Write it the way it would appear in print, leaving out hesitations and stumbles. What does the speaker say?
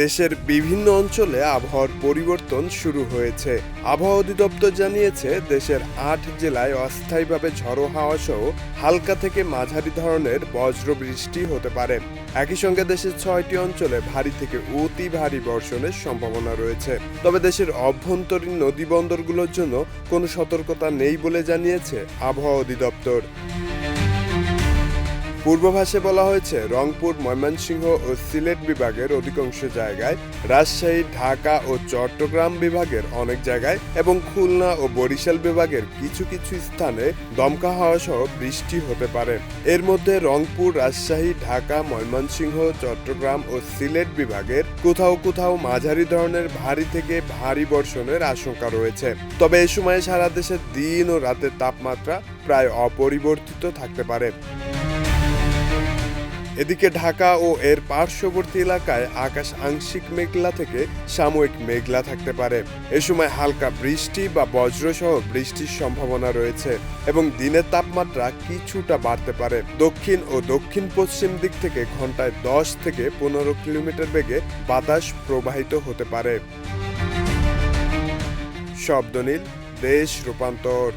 দেশের বিভিন্ন অঞ্চলে আবহাওয়ার পরিবর্তন শুরু হয়েছে। আবহাওয়া অধিদপ্তর জানিয়েছে দেশের ৮ জেলায় অস্থায়ীভাবে ঝড়ো হাওয়া সহ হালকা থেকে মাঝারি ধরনের বজ্র বৃষ্টি হতে পারে। একই সঙ্গে দেশের ৬টি অঞ্চলে ভারী থেকে অতি ভারী বর্ষণের সম্ভাবনা রয়েছে। তবে দেশের অভ্যন্তরীণ নদী বন্দরগুলোর জন্য কোনো সতর্কতা নেই বলে জানিয়েছে আবহাওয়া অধিদপ্তর। পূর্বাভাসে বলা হয়েছে রংপুর, ময়মনসিংহ ও সিলেট বিভাগের অধিকাংশ জায়গায়, রাজশাহী, ঢাকা ও চট্টগ্রাম বিভাগের অনেক জায়গায় এবং খুলনা ও বরিশাল বিভাগের কিছু কিছু স্থানে দমকা হাওয়া সহ বৃষ্টি হতে পারে। এর মধ্যে রংপুর, রাজশাহী, ঢাকা, ময়মনসিংহ, চট্টগ্রাম ও সিলেট বিভাগের কোথাও কোথাও মাঝারি ধরনের ভারী থেকে ভারী বর্ষণের আশঙ্কা রয়েছে। তবে এ সময় সারা দেশের দিন ও রাতের তাপমাত্রা প্রায় অপরিবর্তিত থাকতে পারে। এদিকে ঢাকা ও এর পার্শ্ববর্তী এলাকায় আকাশ আংশিক মেঘলা থেকে সাময়িক মেঘলা থাকতে পারে। এ সময় হালকা বৃষ্টি বা বজ্রসহ বৃষ্টির সম্ভাবনা রয়েছে এবং দিনের তাপমাত্রা কিছুটা বাড়তে পারে। দক্ষিণ ও দক্ষিণ পশ্চিম দিক থেকে ঘন্টায় 10 থেকে 15 কিলোমিটার বেগে বাতাস প্রবাহিত হতে পারে। শব্দ নীল, দেশ রূপান্তর।